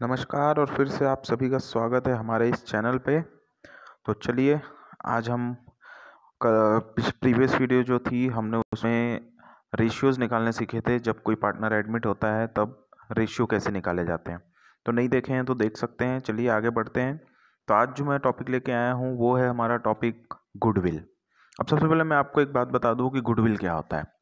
नमस्कार और फिर से आप सभी का स्वागत है हमारे इस चैनल पे। तो चलिए आज हम प्रीवियस वीडियो जो थी हमने उसमें रेशियोज निकालने सीखे थे। जब कोई पार्टनर एडमिट होता है तब रेशियो कैसे निकाले जाते हैं। तो नहीं देखे हैं तो देख सकते हैं। चलिए आगे बढ़ते हैं। तो आज जो मैं टॉपिक लेके आया हूँ वो है हमारा टॉपिक गुडविल। अब सबसे पहले मैं आपको एक बात बता दूँ कि गुडविल क्या होता है।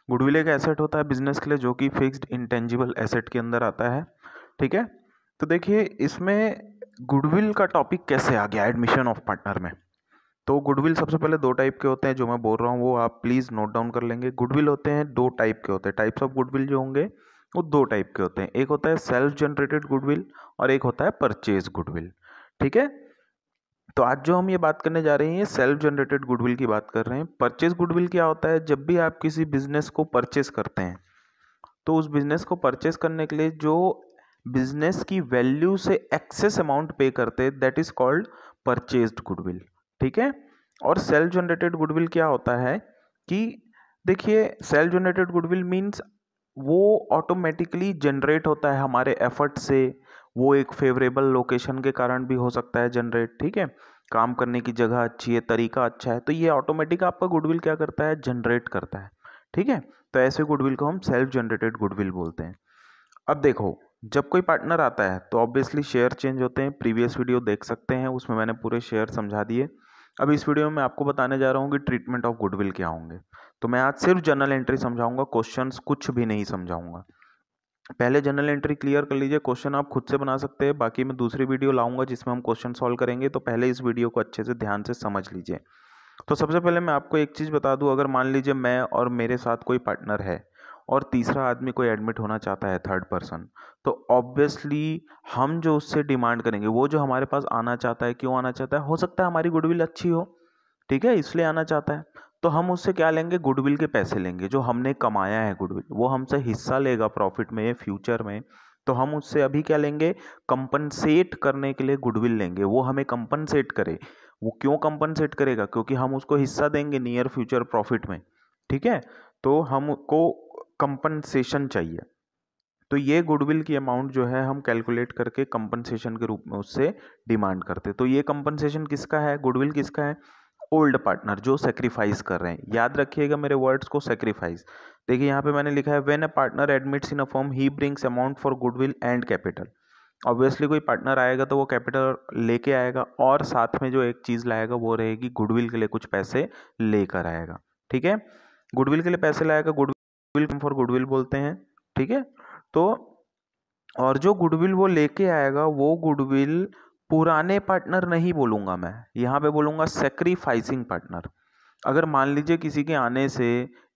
गुडविल एक एसेट होता है बिजनेस के लिए जो कि फिक्स्ड इंटेंजिबल एसेट के अंदर आता है। ठीक है। तो देखिए इसमें गुडविल का टॉपिक कैसे आ गया एडमिशन ऑफ पार्टनर में। तो गुडविल सबसे पहले दो टाइप के होते हैं। जो मैं बोल रहा हूँ वो आप प्लीज़ नोट डाउन कर लेंगे। गुडविल होते हैं दो टाइप के होते हैं। टाइप्स ऑफ गुडविल जो होंगे वो दो टाइप के होते हैं। एक होता है सेल्फ जनरेटेड गुडविल और एक होता है परचेज गुडविल। ठीक है। तो आज जो हम ये बात करने जा रहे हैं सेल्फ जनरेटेड गुडविल की बात कर रहे हैं। परचेज गुडविल क्या होता है? जब भी आप किसी बिजनेस को परचेस करते हैं तो उस बिजनेस को परचेस करने के लिए जो बिजनेस की वैल्यू से एक्सेस अमाउंट पे करते हैं that is called purchased goodwill. ठीक है। और सेल्फ जनरेटेड गुडविल क्या होता है कि देखिए सेल्फ जनरेटेड गुडविल मींस वो ऑटोमेटिकली जनरेट होता है हमारे एफर्ट से। वो एक फेवरेबल लोकेशन के कारण भी हो सकता है जनरेट। ठीक है। काम करने की जगह अच्छी है, तरीका अच्छा है, तो ये ऑटोमेटिक आपका गुडविल क्या करता है? जनरेट करता है। ठीक है। तो ऐसे गुडविल को हम सेल्फ जनरेटेड गुडविल बोलते हैं। अब देखो जब कोई पार्टनर आता है तो ऑब्वियसली शेयर चेंज होते हैं। प्रीवियस वीडियो देख सकते हैं, उसमें मैंने पूरे शेयर समझा दिए। अब इस वीडियो में मैं आपको बताने जा रहा हूँ कि ट्रीटमेंट ऑफ गुडविल क्या होंगे। तो मैं आज सिर्फ जर्नल एंट्री समझाऊंगा, क्वेश्चंस कुछ भी नहीं समझाऊंगा। पहले जनरल एंट्री क्लियर कर लीजिए। क्वेश्चन आप खुद से बना सकते हैं। बाकी मैं दूसरी वीडियो लाऊंगा जिसमें हम क्वेश्चन सॉल्व करेंगे। तो पहले इस वीडियो को अच्छे से ध्यान से समझ लीजिए। तो सबसे पहले मैं आपको एक चीज़ बता दूं, अगर मान लीजिए मैं और मेरे साथ कोई पार्टनर है और तीसरा आदमी कोई एडमिट होना चाहता है, थर्ड पर्सन, तो ऑब्वियसली हम जो उससे डिमांड करेंगे, वो जो हमारे पास आना चाहता है, क्यों आना चाहता है? हो सकता है हमारी गुडविल अच्छी हो, ठीक है, इसलिए आना चाहता है। तो हम उससे क्या लेंगे? गुडविल के पैसे लेंगे। जो हमने कमाया है गुडविल, वो हमसे हिस्सा लेगा प्रॉफिट में फ्यूचर में। तो हम उससे अभी क्या लेंगे? कंपनसेट करने के लिए गुडविल लेंगे। वो हमें कंपनसेट करे। वो क्यों कंपनसेट करेगा? क्योंकि हम उसको हिस्सा देंगे नियर फ्यूचर प्रॉफिट में। ठीक है। तो हमको कंपनसेशन चाहिए। तो ये गुडविल की अमाउंट जो है हम कैलकुलेट करके कंपनसेशन के रूप में उससे डिमांड करते। तो ये कंपनसेशन किसका है? गुडविल किसका है? ओल्ड पार्टनर जो सेक्रीफाइस कर रहे हैं। याद रखिएगा मेरे वर्ड्स को, सेक्रीफाइस। देखिए यहाँ पे मैंने लिखा है when a partner admits in a firm he brings amount for goodwill and capital. Obviously कोई पार्टनर आएगा तो वो कैपिटल लेके आएगा और साथ में जो एक चीज लाएगा वो रहेगी गुडविल के लिए कुछ पैसे लेकर आएगा। ठीक है। गुडविल के लिए पैसे लाएगा, गुडविल फॉर गुडविल बोलते हैं। ठीक है। तो और जो गुडविल वो लेके आएगा वो गुडविल पुराने पार्टनर नहीं बोलूंगा मैं, यहाँ पे बोलूंगा सेक्रीफाइसिंग पार्टनर। अगर मान लीजिए किसी के आने से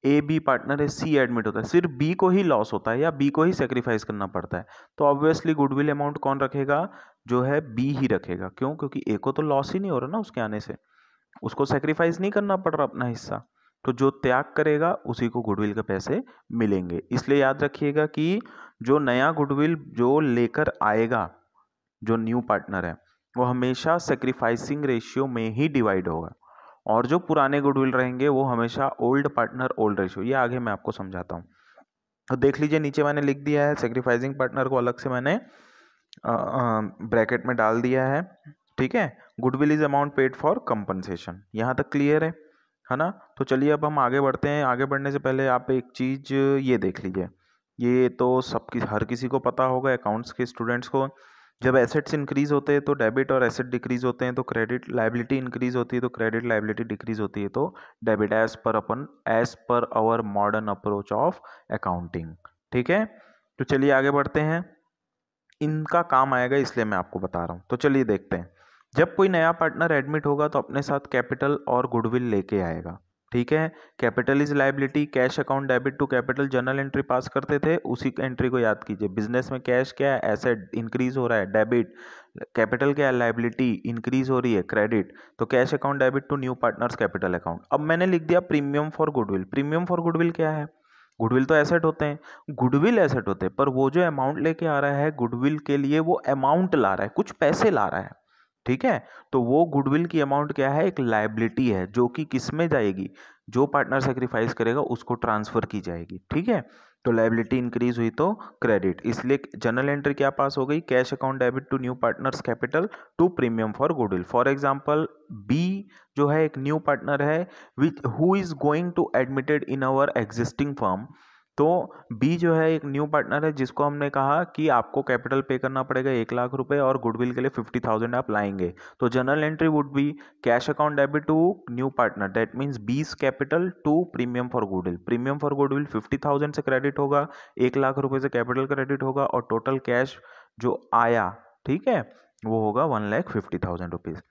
ए बी पार्टनर है, सी एडमिट होता है, सिर्फ बी को ही लॉस होता है या बी को ही सेक्रीफाइस करना पड़ता है, तो ऑब्वियसली गुडविल अमाउंट कौन रखेगा? जो है बी ही रखेगा। क्यों? क्योंकि ए को तो लॉस ही नहीं हो रहा ना उसके आने से, उसको सेक्रीफाइस नहीं करना पड़ रहा अपना हिस्सा। तो जो त्याग करेगा उसी को गुडविल के पैसे मिलेंगे। इसलिए याद रखिएगा कि जो नया गुडविल जो लेकर आएगा, जो न्यू पार्टनर है, वो हमेशा सेक्रीफाइसिंग रेशियो में ही डिवाइड होगा। और जो पुराने गुडविल रहेंगे वो हमेशा ओल्ड पार्टनर ओल्ड रेशियो। ये आगे मैं आपको समझाता हूँ। तो देख लीजिए नीचे मैंने लिख दिया है, सेक्रीफाइसिंग पार्टनर को अलग से मैंने ब्रैकेट में डाल दिया है। ठीक है। Goodwill is amount paid for compensation. यहाँ तक क्लियर है ना? तो चलिए अब हम आगे बढ़ते हैं। आगे बढ़ने से पहले आप एक चीज ये देख लीजिए। ये तो सबकी हर किसी को पता होगा, अकाउंट्स के स्टूडेंट्स को। जब एसेट्स इंक्रीज होते हैं तो डेबिट और एसेट डिक्रीज होते हैं, तो क्रेडिट लाइबिलिटी इंक्रीज होती है तो क्रेडिट लाइबिलिटी डिक्रीज होती है तो debit, as per our modern approach of accounting. ठीक है। तो चलिए आगे बढ़ते हैं। इनका काम आएगा इसलिए मैं आपको बता रहा हूं। तो चलिए देखते हैं। जब कोई नया पार्टनर एडमिट होगा तो अपने साथ कैपिटल और गुडविल लेके आएगा। ठीक है। Capital is liability, cash account debit to capital journal entry pass करते थे, उसी एंट्री को याद कीजिए। बिजनेस में कैश क्या है? एसेट इंक्रीज हो रहा है, डेबिट। कैपिटल क्या है? लाइबिलिटी इंक्रीज हो रही है, क्रेडिट। तो cash account debit to new partners capital account. अब मैंने लिख दिया premium for goodwill. Premium for goodwill क्या है? गुडविल तो एसेट होते हैं, गुडविल एसेट होते हैं, पर वो जो अमाउंट लेके आ रहा है गुडविल के लिए, वो अमाउंट ला रहा है, कुछ पैसे ला रहा है। ठीक है। तो वो गुडविल की अमाउंट क्या है? एक लाइबिलिटी है जो कि किस में जाएगी? जो पार्टनर सेक्रीफाइस करेगा उसको ट्रांसफर की जाएगी। ठीक है। तो लायबिलिटी इंक्रीज हुई तो क्रेडिट, इसलिए जनरल एंट्री क्या पास हो गई, cash account debit to new partners capital to premium for goodwill. For example B जो है एक न्यू पार्टनर है which who is going to admitted in our existing firm. तो बी जो है एक न्यू पार्टनर है जिसको हमने कहा कि आपको कैपिटल पे करना पड़ेगा 1 लाख रुपए और गुडविल के लिए 50,000 आप लाएंगे। तो general entry would be cash account debit to new partner, that means B's capital to premium for goodwill. Premium for goodwill 50,000 से क्रेडिट होगा, 1 लाख रुपए से कैपिटल क्रेडिट होगा और टोटल कैश जो आया, ठीक है, वो होगा 1,50,000 रुपीज।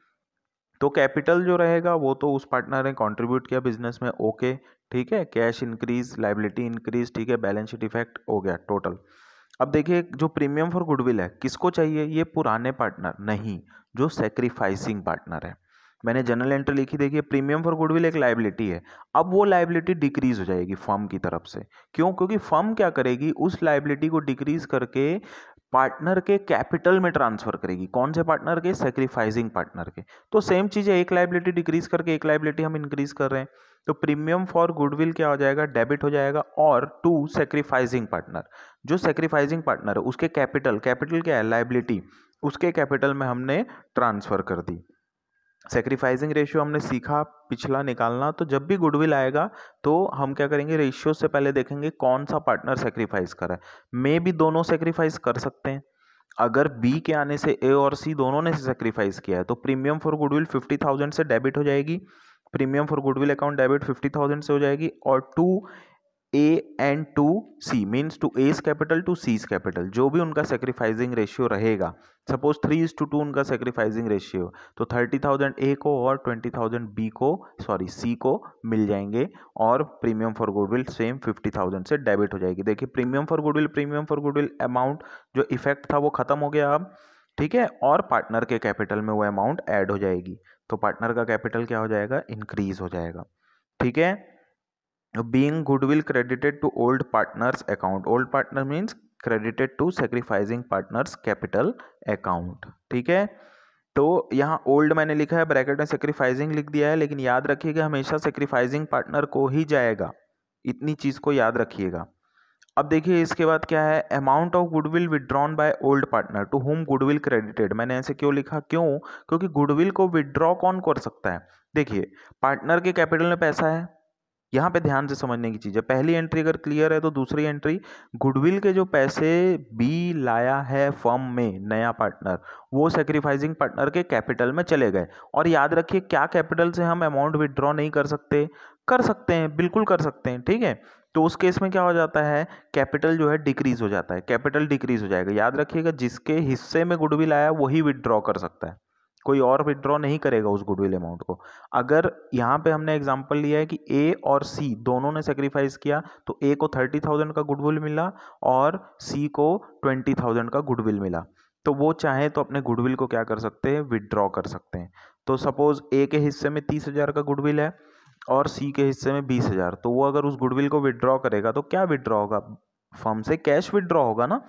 तो कैपिटल जो रहेगा वो तो उस पार्टनर ने कंट्रीब्यूट किया बिजनेस में, ओके, ठीक है, कैश इंक्रीज, लायबिलिटी इंक्रीज, ठीक है, बैलेंस शीट इफेक्ट हो गया टोटल। अब देखिए जो प्रीमियम फॉर गुडविल है किसको चाहिए, ये पुराने पार्टनर नहीं, जो सेक्रीफाइसिंग पार्टनर है। मैंने जनरल एंट्री लिखी, देखिए प्रीमियम फॉर गुडविल एक लायबिलिटी है, अब वो लायबिलिटी डिक्रीज हो जाएगी फर्म की तरफ से। क्यों? क्योंकि फर्म क्या करेगी, उस लायबिलिटी को डिक्रीज करके पार्टनर के कैपिटल में ट्रांसफर करेगी। कौन से पार्टनर के? सेक्रीफाइसिंग पार्टनर के। तो सेम चीज है, एक लायबिलिटी डिक्रीज करके एक लायबिलिटी हम इंक्रीज कर रहे हैं। तो प्रीमियम फॉर गुडविल क्या हो जाएगा, डेबिट हो जाएगा, और टू सेक्रीफाइसिंग पार्टनर, जो सेक्रीफाइसिंग पार्टनर है उसके कैपिटल, कैपिटल क्या है, लायबिलिटी, उसके कैपिटल में हमने ट्रांसफर कर दी। सेक्रीफाइसिंग रेशियो हमने सीखा पिछला निकालना, तो जब भी गुडविल आएगा तो हम क्या करेंगे, रेशियो से पहले देखेंगे कौन सा पार्टनर सेक्रीफाइस कर रहा है। मे भी दोनों सेक्रीफाइस कर सकते हैं, अगर बी के आने से ए और सी दोनों ने सेक्रीफाइस किया है तो प्रीमियम फॉर गुडविल 50,000 से डेबिट हो जाएगी, premium for goodwill account debit 50,000 से हो जाएगी, और to A and to C means to A's capital to C's capital, जो भी उनका सेक्रीफाइसिंग रेशियो रहेगा, सपोज 3:2 उनका सेक्रीफाइसिंग रेशियो, तो 30,000 ए को और 20,000 बी को, सॉरी सी को मिल जाएंगे, और प्रीमियम फॉर गुडविल सेम 50,000 से डेबिट हो जाएगी। देखिए प्रीमियम फॉर गुडविल अमाउंट जो इफेक्ट था वो खत्म हो गया अब, ठीक है, और पार्टनर के कैपिटल में वो अमाउंट ऐड हो जाएगी, तो पार्टनर का कैपिटल क्या हो जाएगा, इंक्रीज हो जाएगा, ठीक है। Being goodwill credited to old partners account, old partner means credited to sacrificing partners capital account, ठीक है। तो यहाँ ओल्ड मैंने लिखा है, ब्रैकेट में सेक्रीफाइसिंग लिख दिया है, लेकिन याद रखिएगा हमेशा सेक्रीफाइसिंग पार्टनर को ही जाएगा, इतनी चीज को याद रखिएगा। अब देखिए इसके बाद क्या है, amount of goodwill withdrawn by old partner to whom goodwill credited. मैंने ऐसे क्यों लिखा, क्यों? क्योंकि गुडविल को विड्रॉ कौन कर सकता है, देखिए पार्टनर के कैपिटल में पैसा है, यहाँ पे ध्यान से समझने की चीज है, पहली एंट्री अगर क्लियर है तो दूसरी एंट्री, गुडविल के जो पैसे बी लाया है फर्म में नया पार्टनर, वो सेक्रीफाइसिंग पार्टनर के कैपिटल में चले गए। और याद रखिए क्या कैपिटल से हम अमाउंट विड्रॉ नहीं कर सकते? कर सकते हैं, बिल्कुल कर सकते हैं, ठीक है। तो उस केस में क्या हो जाता है, कैपिटल जो है डिक्रीज हो जाता है, कैपिटल डिक्रीज हो जाएगा। याद रखिएगा जिसके हिस्से में गुडविल आया वही विड्रॉ कर सकता है, कोई और विड्रॉ नहीं करेगा उस गुडविल अमाउंट को। अगर यहाँ पे हमने एग्जांपल लिया है कि ए और सी दोनों ने सेक्रीफाइस किया, तो ए को 30,000 का गुडविल मिला और सी को 20,000 का गुडविल मिला, तो वो चाहे तो अपने गुडविल को क्या कर सकते हैं, विड्रॉ कर सकते हैं। तो सपोज ए के हिस्से में 30,000 का गुडविल है और सी के हिस्से में 20,000, तो वो अगर उस गुडविल को विड्रॉ करेगा तो क्या विड्रॉ होगा, फर्म से कैश विड्रॉ होगा ना।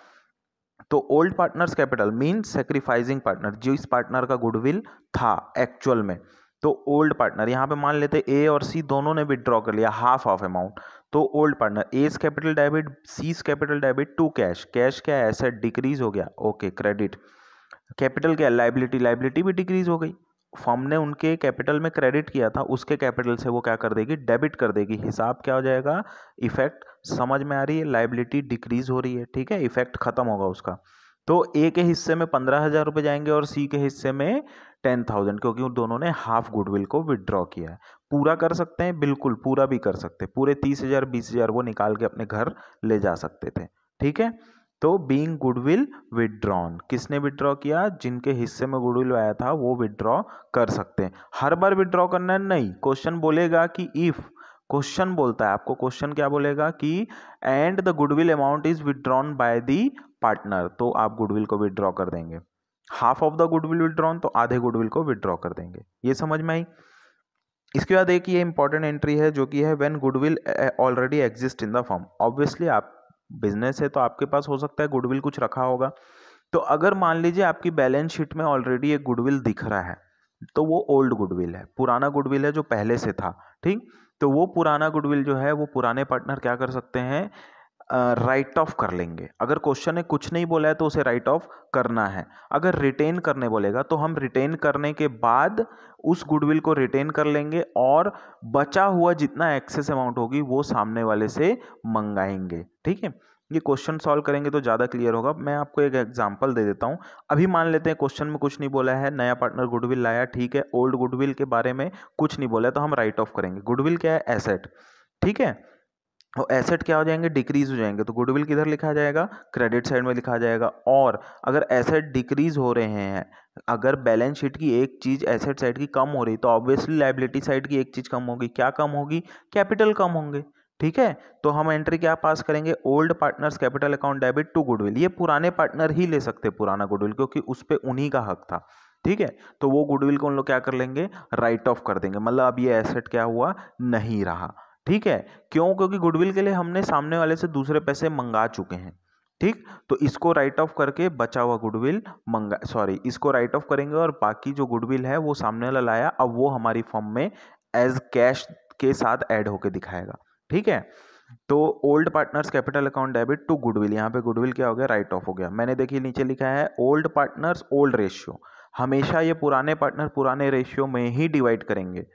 तो old partners capital mean sacrificing partner, जो इस पार्टनर का गुडविल था एक्चुअल में, तो ओल्ड पार्टनर, यहाँ पे मान लेते ए और सी दोनों ने विड्रॉ कर लिया हाफ ऑफ अमाउंट, तो old partner A's capital debit C's capital debit to cash, cash क्या है, एसेट डिक्रीज हो गया, ओके, क्रेडिट, कैपिटल क्या है, लायबिलिटी, लायबिलिटी भी डिक्रीज हो गई, फर्म ने उनके कैपिटल में क्रेडिट किया था, उसके कैपिटल से वो क्या कर देगी, डेबिट कर देगी, हिसाब क्या हो जाएगा, इफेक्ट समझ में आ रही है, लायबिलिटी डिक्रीज हो रही है, ठीक है, इफेक्ट खत्म होगा उसका। तो ए के हिस्से में 15,000 रुपए जाएंगे और सी के हिस्से में 10,000, क्योंकि उन दोनों ने हाफ गुडविल को विड्रॉ किया है। पूरा कर सकते हैं, बिल्कुल पूरा भी कर सकते हैं, पूरे 30,000 20,000 वो निकाल के अपने घर ले जा सकते थे, ठीक है। तो बीइंग गुडविल विड्रॉन, किसने विड्रॉ किया, जिनके हिस्से में गुडविल आया था वो विड्रॉ कर सकते हैं। हर बार विड्रॉ करना है नहीं, क्वेश्चन बोलेगा कि इफ, क्वेश्चन बोलता है आपको, क्वेश्चन क्या बोलेगा कि and the goodwill amount is withdrawn by the partner, तो आप गुडविल को विड्रॉ कर देंगे, half of the goodwill withdrawn, तो आधे गुडविल को विड्रॉ कर देंगे। ये समझ में आई। इसके बाद एक ये इंपॉर्टेंट एंट्री है जो कि है when goodwill already exist in the firm. Obviously आप बिजनेस है तो आपके पास हो सकता है गुडविल कुछ रखा होगा, तो अगर मान लीजिए आपकी बैलेंस शीट में ऑलरेडी एक गुडविल दिख रहा है, तो वो ओल्ड गुडविल है, पुराना गुडविल है जो पहले से था, ठीक। तो वो पुराना गुडविल जो है वो पुराने पार्टनर क्या कर सकते हैं, राइट ऑफ कर लेंगे। अगर क्वेश्चन ने कुछ नहीं बोला है तो उसे राइट ऑफ करना है। अगर रिटेन करने बोलेगा तो हम रिटेन करने के बाद उस गुडविल को रिटेन कर लेंगे और बचा हुआ जितना एक्सेस अमाउंट होगी वो सामने वाले से मंगाएंगे। ठीक है, ये क्वेश्चन सॉल्व करेंगे तो ज़्यादा क्लियर होगा। मैं आपको एक एग्जांपल दे देता हूँ। अभी मान लेते हैं क्वेश्चन में कुछ नहीं बोला है, नया पार्टनर गुडविल लाया, ठीक है, ओल्ड गुडविल के बारे में कुछ नहीं बोला है तो हम राइट ऑफ करेंगे। गुडविल क्या है? एसेट। ठीक है, और एसेट क्या हो जाएंगे? डिक्रीज हो जाएंगे। तो गुडविल किधर लिखा जाएगा? क्रेडिट साइड में लिखा जाएगा। और अगर एसेट डिक्रीज हो रहे हैं, अगर बैलेंस शीट की एक चीज एसेट साइड की कम हो रही तो ऑब्वियसली लायबिलिटी साइड की एक चीज कम होगी। क्या कम होगी? कैपिटल कम होंगे। ठीक है, तो हम एंट्री क्या पास करेंगे? Old partners capital account debit to goodwill. ये पुराने पार्टनर ही ले सकते पुराना गुडविल, क्योंकि उस पे उन्हीं का हक था। ठीक है, तो वो गुडविल को उन लोग क्या कर लेंगे? राइट ऑफ कर देंगे। मतलब अब ये एसेट क्या हुआ? नहीं रहा। ठीक है, क्यों? क्योंकि गुडविल के लिए हमने सामने वाले से दूसरे पैसे मंगा चुके हैं। ठीक, तो इसको राइट ऑफ करके बचा हुआ गुडविल इसको राइट ऑफ करेंगे और बाकी जो गुडविल है वो सामने वाला लाया, अब वो हमारी फॉर्म में एज कैश के साथ ऐड होके दिखाएगा। ठीक है, तो old partners capital account debit to goodwill, यहाँ पे गुडविल क्या हो गया? राइट ऑफ हो गया। मैंने देखिए नीचे लिखा है ओल्ड पार्टनर्स ओल्ड रेशियो। हमेशा ये पुराने पार्टनर पुराने रेशियो में ही डिवाइड करेंगे।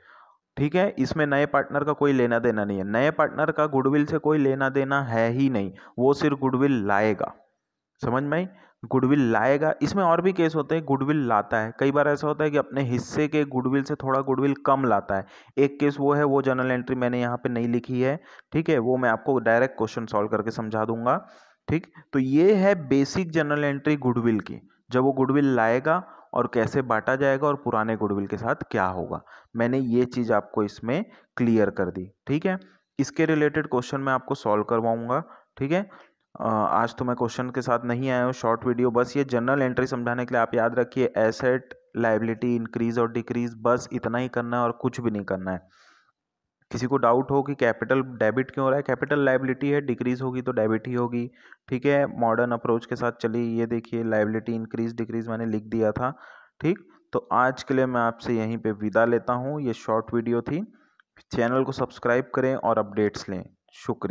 ठीक है, इसमें नए पार्टनर का कोई लेना देना नहीं है। नए पार्टनर का गुडविल से कोई लेना देना है ही नहीं, वो सिर्फ गुडविल लाएगा। समझ में आई? गुडविल लाएगा। इसमें और भी केस होते हैं, गुडविल लाता है। कई बार ऐसा होता है कि अपने हिस्से के गुडविल से थोड़ा गुडविल कम लाता है। एक केस वो है, वो जर्नल एंट्री मैंने यहाँ पे नहीं लिखी है। ठीक है, वो मैं आपको डायरेक्ट क्वेश्चन सॉल्व करके समझा दूंगा। ठीक, तो ये है बेसिक जर्नल एंट्री गुडविल की। जब वो गुडविल लाएगा और कैसे बांटा जाएगा और पुराने गुडविल के साथ क्या होगा, मैंने ये चीज आपको इसमें क्लियर कर दी। ठीक है, इसके रिलेटेड क्वेश्चन मैं आपको सॉल्व करवाऊंगा। ठीक है, आज तो मैं क्वेश्चन के साथ नहीं आया हूँ, शॉर्ट वीडियो, बस ये जनरल एंट्री समझाने के लिए। आप याद रखिए, एसेट लायबिलिटी इंक्रीज और डिक्रीज, बस इतना ही करना है और कुछ भी नहीं करना है। किसी को डाउट हो कि कैपिटल डेबिट क्यों हो रहा है, कैपिटल लायबिलिटी है, डिक्रीज होगी तो डेबिट ही होगी। ठीक है, मॉडर्न अप्रोच के साथ चलिए। ये देखिए लायबिलिटी इंक्रीज डिक्रीज मैंने लिख दिया था। ठीक, तो आज के लिए मैं आपसे यहीं पे विदा लेता हूँ। ये शॉर्ट वीडियो थी। चैनल को सब्सक्राइब करें और अपडेट्स लें। शुक्रिया।